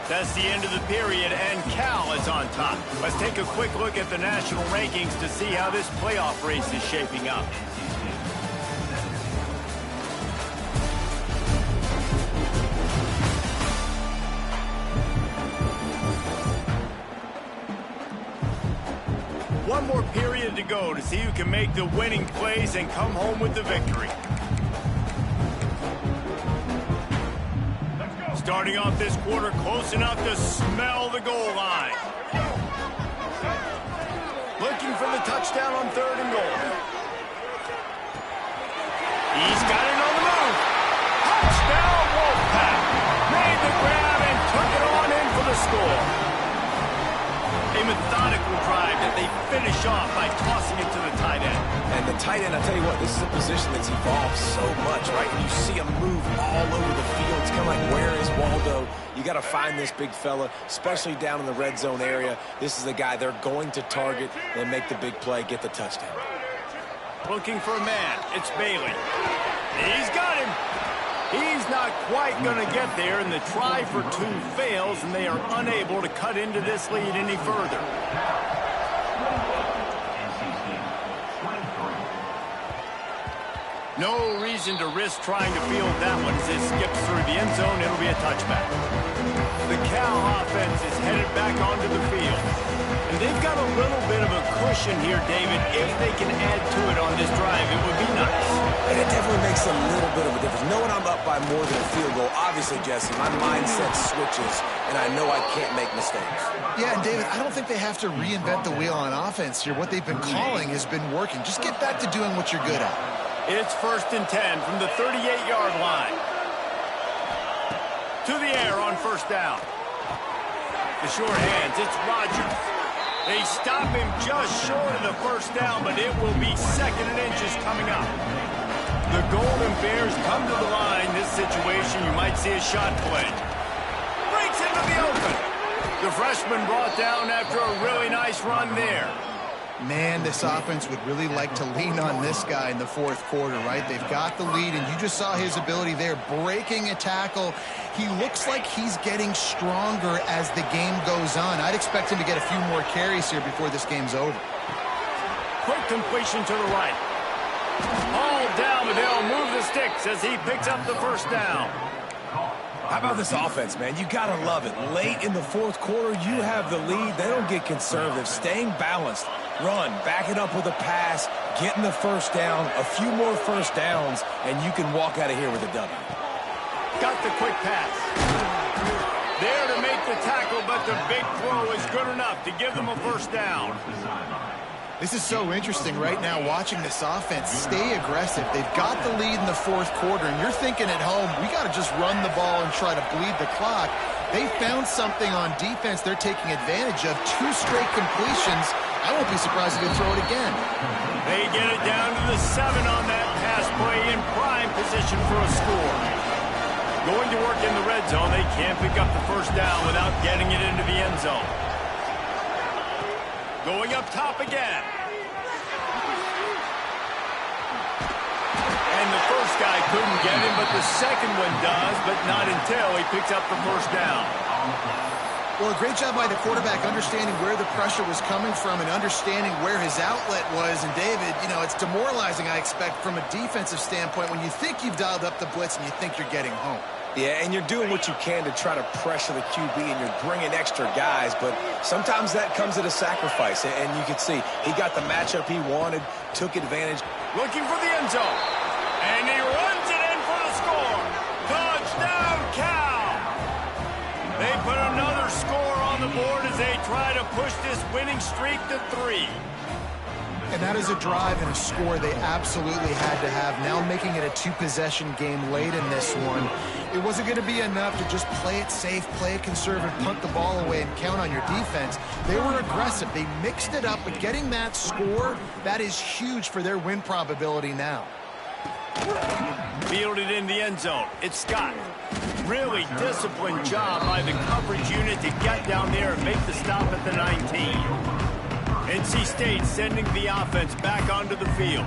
That's the end of the period, and Cal is on top. Let's take a quick look at the national rankings to see how this playoff race is shaping up. One more period to go to see who can make the winning plays and come home with the victory. Starting off this quarter close enough to smell the goal line. Looking for the touchdown on 3rd and goal. He's got it on the move. Touchdown, Wolfpack. Made the grab and took it on in for the score. A methodical drive that they finish off by tossing it to the tight end. And the tight end, I tell you what, this is a position that's evolved so much, right? You see him move all over the field. It's kind of like, where is Waldo? You got to find this big fella, especially down in the red zone area. This is the guy they're going to target and make the big play, get the touchdown. Looking for a man. It's Bailey. He's got him. He's not quite going to get there, and the try for 2 fails, and they are unable to cut into this lead any further. No reason to risk trying to field that one as it skips through the end zone. It'll be a touchback. The Cal offense is headed back onto the field. And they've got a little bit of a cushion here, David. If they can add to it on this drive, it would be nice. And it definitely makes a little bit of a difference. Knowing I'm up by more than a field goal, obviously, Jesse, my mindset switches, and I know I can't make mistakes. Yeah, and David, I don't think they have to reinvent the wheel on offense here. What they've been calling has been working. Just get back to doing what you're good at. It's 1st and 10 from the 38-yard line. To the air on 1st down. The short hands, it's Rodgers. They stop him just short of the 1st down, but it will be 2nd and inches coming up. The Golden Bears come to the line. This situation, you might see a shot play. Breaks into the open. The freshman brought down after a really nice run there. Man, this offense would really like to lean on this guy in the 4th quarter, right? They've got the lead, and you just saw his ability there, breaking a tackle. He looks like he's getting stronger as the game goes on. I'd expect him to get a few more carries here before this game's over. Quick completion to the right. All down, but they'll move the sticks as he picks up the 1st down. How about this offense, man? You got to love it. Late in the 4th quarter, you have the lead. They don't get conservative. Staying balanced. Run, back it up with a pass, getting the 1st down, a few more 1st downs, and you can walk out of here with a W. Got the quick pass. There to make the tackle, but the big throw is good enough to give them a 1st down. This is so interesting right now, watching this offense stay aggressive. They've got the lead in the 4th quarter, and you're thinking at home, we got to just run the ball and try to bleed the clock. They found something on defense they're taking advantage of. 2 straight completions. I won't be surprised if they throw it again. They get it down to the 7 on that pass. pass play in prime position for a score. Going to work in the red zone, they can't pick up the first down without getting it into the end zone. Going up top again. And the first guy couldn't get him, but the second one does, but not until he picks up the first down. Well, a great job by the quarterback understanding where the pressure was coming from and understanding where his outlet was. And, David, you know, it's demoralizing, I expect, from a defensive standpoint when you think you've dialed up the blitz and you think you're getting home. Yeah, and you're doing what you can to try to pressure the QB, and you're bringing extra guys, but sometimes that comes at a sacrifice. And you can see he got the matchup he wanted, took advantage. Looking for the end zone. And he runs it in for the score. Touchdown, Cal! They put another score on the board as they try to push this winning streak to 3. And that is a drive and a score they absolutely had to have. Now making it a 2-possession game late in this one. It wasn't going to be enough to just play it safe, play it conservative, punt the ball away, and count on your defense. They were aggressive. They mixed it up, but getting that score, that is huge for their win probability now. Fielded in the end zone. It's Scott. Really disciplined job by the coverage unit to get down there and make the stop at the 19. NC State sending the offense back onto the field.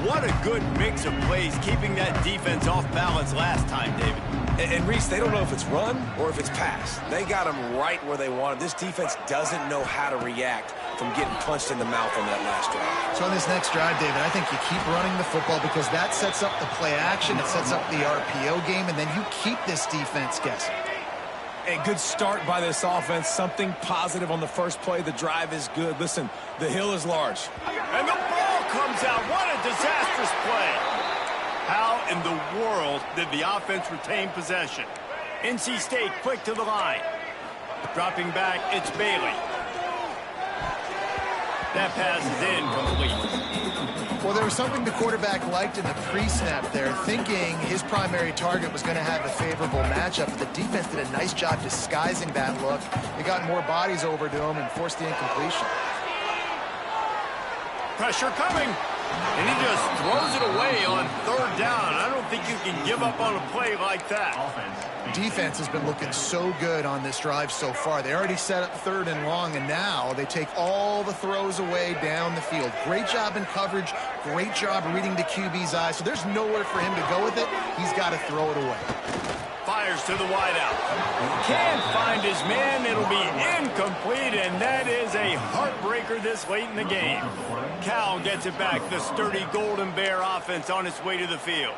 What a good mix of plays, keeping that defense off balance last time, David. And Reese, they don't know if it's run or if it's pass. They got them right where they want them. This defense doesn't know how to react from getting punched in the mouth on that last drive. So on this next drive, David, I think you keep running the football because that sets up the play action, it sets up the RPO game, and then you keep this defense guessing. A good start by this offense. Something positive on the first play. The drive is good. Listen, the hill is large. And the ball comes out. What a disastrous play. How in the world did the offense retain possession? NC State quick to the line. Dropping back, it's Bailey. That pass is incomplete. Well, there was something the quarterback liked in the pre-snap there, thinking his primary target was going to have a favorable matchup. But the defense did a nice job disguising that look. They got more bodies over to him and forced the incompletion. Pressure coming. And he just throws it away on third down. I don't think you can give up on a play like that. Defense has been looking so good on this drive so far. They already set up 3rd and long, and now they take all the throws away down the field. Great job in coverage. Great job reading the QB's eyes. So there's nowhere for him to go with it. He's got to throw it away. Fires to the wideout. Can't find his man. It'll be incomplete, and that is a heartbreaker this late in the game. Cal gets it back. The sturdy Golden Bear offense on its way to the field.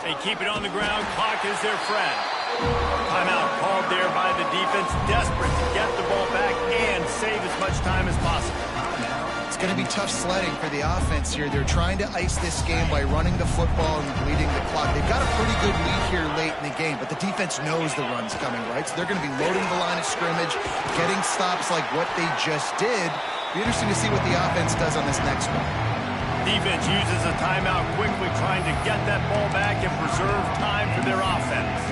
They keep it on the ground. Clock is their friend. Timeout called there by the defense, desperate to get the ball back and save as much time as possible. It's going to be tough sledding for the offense here. They're trying to ice this game by running the football and bleeding the clock. They've got a pretty good lead here late in the game, but the defense knows the run's coming, right? So they're going to be loading the line of scrimmage, getting stops like what they just did. Be interesting to see what the offense does on this next one. Defense uses a timeout quickly, trying to get that ball back and preserve time for their offense.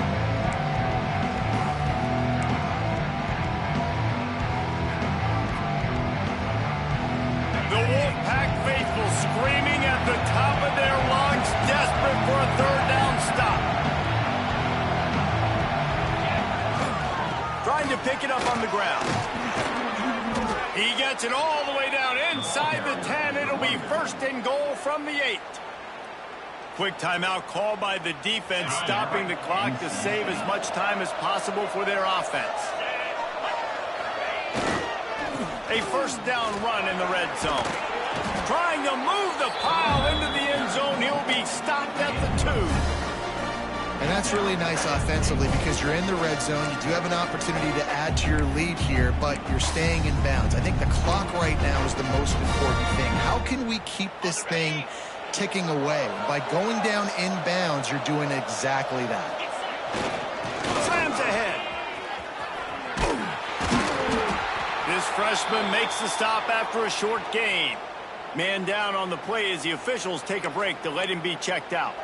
The Wolfpack faithful screaming at the top of their lungs, desperate for a third down stop. Trying to pick it up on the ground. He gets it all the way down inside the 10. It'll be 1st and goal from the 8. Quick timeout called by the defense, stopping the clock to save as much time as possible for their offense. A 1st down run in the red zone. Trying to move the pile into the end zone. He'll be stopped at the 2. And that's really nice offensively because you're in the red zone. You do have an opportunity to add to your lead here, but you're staying in bounds. I think the clock right now is the most important thing. How can we keep this thing ticking away? By going down in bounds, you're doing exactly that. Slams ahead. This freshman makes the stop after a short gain. Man down on the play as the officials take a break to let him be checked out.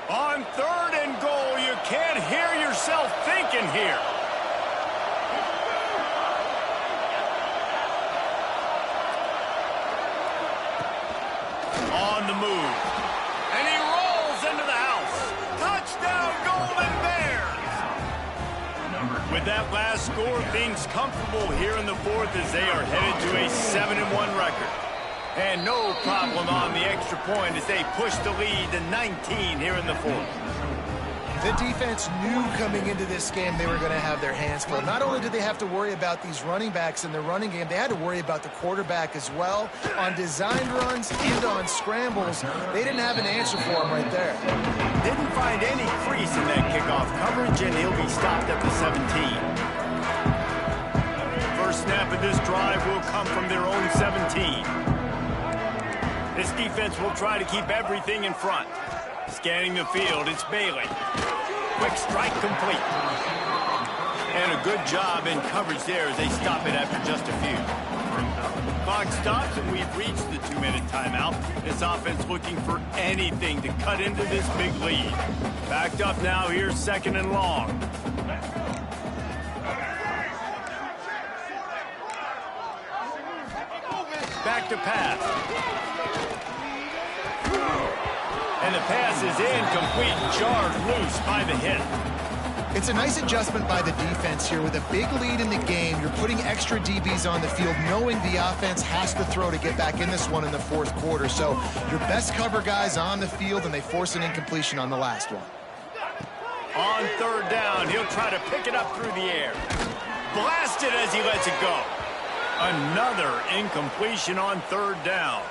On 3rd and goal, you can't hear yourself thinking here. On the move. And he rolls into the house. Touchdown, Golden Bears! With that last score, things comfortable here in the 4th as they are headed to a 7-1 record. And no problem on the extra point as they push the lead to 19 here in the 4th. The defense knew coming into this game they were going to have their hands full. Not only did they have to worry about these running backs in the running game, they had to worry about the quarterback as well. On designed runs and on scrambles, they didn't have an answer for him right there. Didn't find any crease in that kickoff coverage, and he'll be stopped at the 17. First snap of this drive will come from their own 17. This defense will try to keep everything in front. Scanning the field, it's Bailey. Quick strike complete. And a good job in coverage there as they stop it after just a few. Clock stops and we've reached the 2-minute timeout. This offense looking for anything to cut into this big lead. Backed up now here, 2nd and long. Back to pass. And the pass is incomplete, jarred loose by the hit. It's a nice adjustment by the defense here. With a big lead in the game, you're putting extra DBs on the field, knowing the offense has to throw to get back in this one in the 4th quarter. So your best cover guys on the field, and they force an incompletion on the last one. On 3rd down, he'll try to pick it up through the air. Blasted as he lets it go. Another incompletion on 3rd down.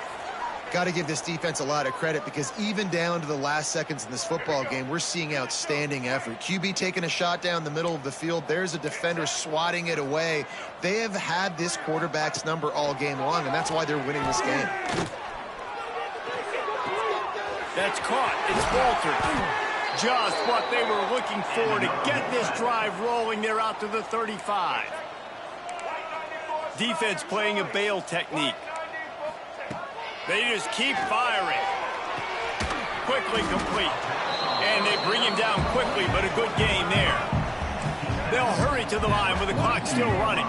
Got to give this defense a lot of credit because even down to the last seconds in this football game, we're seeing outstanding effort. QB taking a shot down the middle of the field. There's a defender swatting it away. They have had this quarterback's number all game long, and that's why they're winning this game. That's caught. It's Walter. Just what they were looking for to get this drive rolling. They're out to the 35. Defense playing a bail technique. They just keep firing. Quickly complete. And they bring him down quickly, but a good game there. They'll hurry to the line with the clock still running.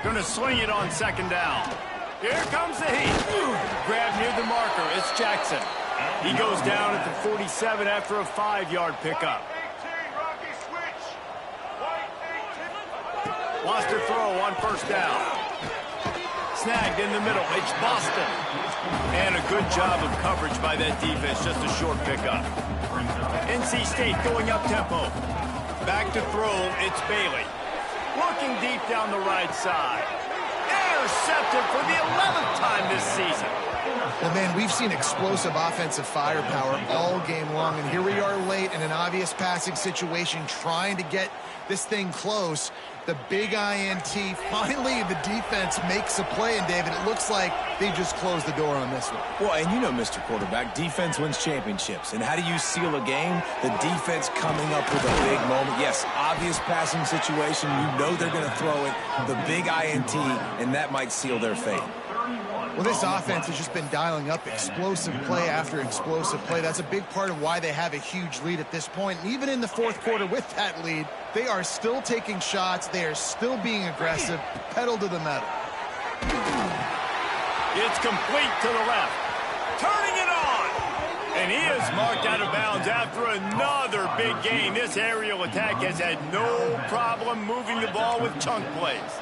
Gonna sling it on 2nd down. Here comes the heat. Grab near the marker. It's Jackson. He goes down at the 47 after a 5-yard pickup. Lost a throw on 1st down. Snagged in the middle. It's Boston. And a good job of coverage by that defense. Just a short pickup. NC State going up tempo. Back to throw. It's Bailey. Looking deep down the right side. Intercepted for the 11th time this season. Well, man, we've seen explosive offensive firepower all game long, and here we are late in an obvious passing situation trying to get this thing close. The big INT. Finally, the defense makes a play, and David, it looks like they just closed the door on this one. Well, and you know, Mr. Quarterback, defense wins championships. And how do you seal a game? The defense coming up with a big moment. Yes, obvious passing situation. You know they're going to throw it. The big INT, and that might seal their fate. Well, this offense has just been dialing up explosive play after explosive play. That's a big part of why they have a huge lead at this point. And even in the 4th quarter with that lead, they are still taking shots. They are still being aggressive. Pedal to the metal. It's complete to the left. Turning it on. And he is marked out of bounds after another big game. This aerial attack has had no problem moving the ball with chunk plays.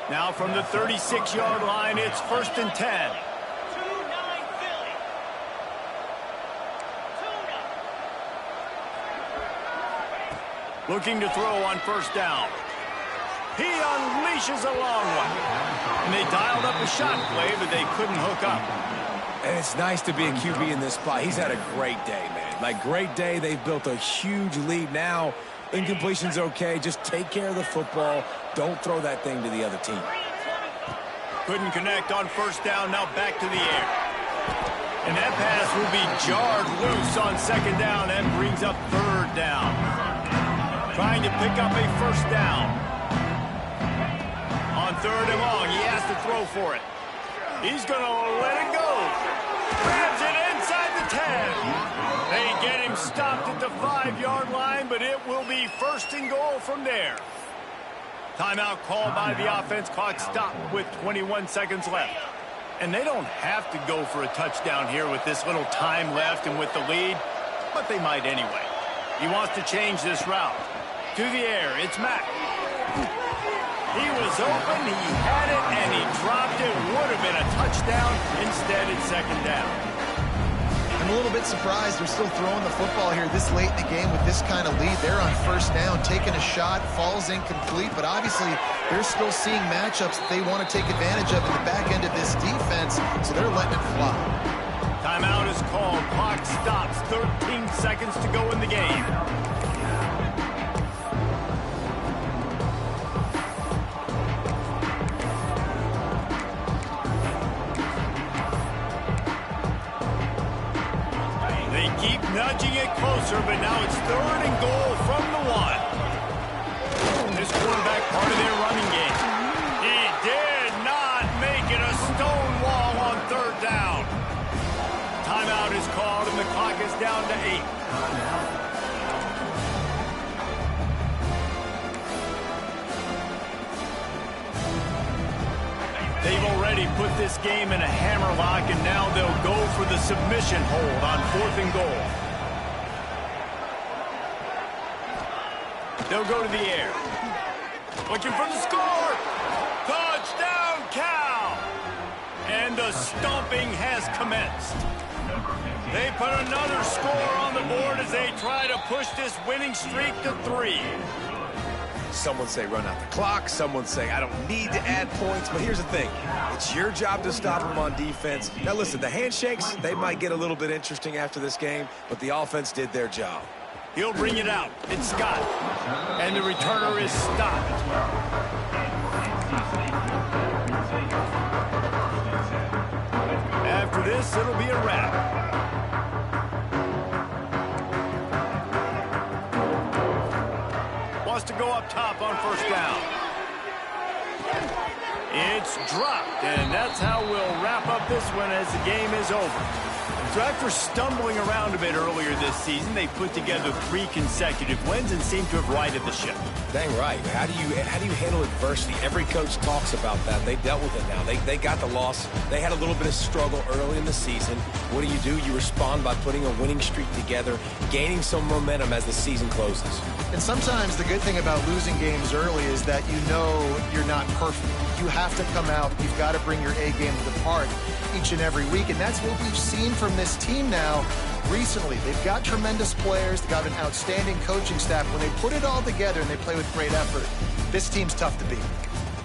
Now from the 36-yard line, it's 1st and 10. Looking to throw on 1st down. He unleashes a long one. And they dialed up a shot play, but they couldn't hook up. And it's nice to be a QB in this spot. He's had a great day, man. Like, great day. They've built a huge lead now. Incompletion's okay. Just take care of the football. Don't throw that thing to the other team. Couldn't connect on 1st down. Now back to the air. And that pass will be jarred loose on 2nd down. That brings up 3rd down. Trying to pick up a 1st down. On 3rd and long, he has to throw for it. He's going to let it go. Grabs it inside the 10. They get him stopped at the 5-yard line, but it will be 1st and goal from there. Timeout called by the offense. Clock stopped with 21 seconds left. And they don't have to go for a touchdown here with this little time left and with the lead, but they might anyway. He wants to change this route. To the air, it's Mack. He was open, he had it, and he dropped it. Would have been a touchdown. Instead, it's 2nd down. I'm a little bit surprised they're still throwing the football here this late in the game with this kind of lead. They're on 1st down, taking a shot, falls incomplete, but obviously they're still seeing matchups that they want to take advantage of in the back end of this defense, so they're letting it fly. Timeout is called. Clock stops. 13 seconds to go in the game. They keep nudging it closer, but now it's 3rd and goal from the 1. This quarterback part of their running game. He did not make it a stone wall on 3rd down. Timeout is called, and the clock is down to 8. They've already put this game in a hammerlock, and now they'll go for the submission hold on 4th and goal. They'll go to the air. Looking for the score. Touchdown, Cal! And the stomping has commenced. They put another score on the board as they try to push this winning streak to 3. Someone say run out the clock. Someone say I don't need to add points. But here's the thing. It's your job to stop them on defense. Now, listen, the handshakes, they might get a little bit interesting after this game, but the offense did their job. He'll bring it out. It's Scott. And the returner is stopped. After this, it'll be a wrap. To go up top on 1st down. It's dropped, and that's how we'll wrap up this one as the game is over. So after stumbling around a bit earlier this season, they put together 3 consecutive wins and seem to have righted the ship. Dang right. How do you handle adversity? Every coach talks about that. They dealt with it now. They got the loss. They had a little bit of struggle early in the season. What do? You respond by putting a winning streak together, gaining some momentum as the season closes. And sometimes the good thing about losing games early is that you know you're not perfect. You have to come out. You've got to bring your A game to the park each and every week, and that's what we've seen from this team now recently. They've got tremendous players. They've got an outstanding coaching staff. When they put it all together and they play with great effort, this team's tough to beat.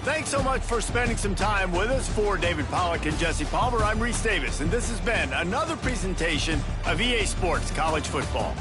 Thanks so much for spending some time with us. For David Pollack and Jesse Palmer, I'm Reese Davis, and this has been another presentation of EA Sports College Football.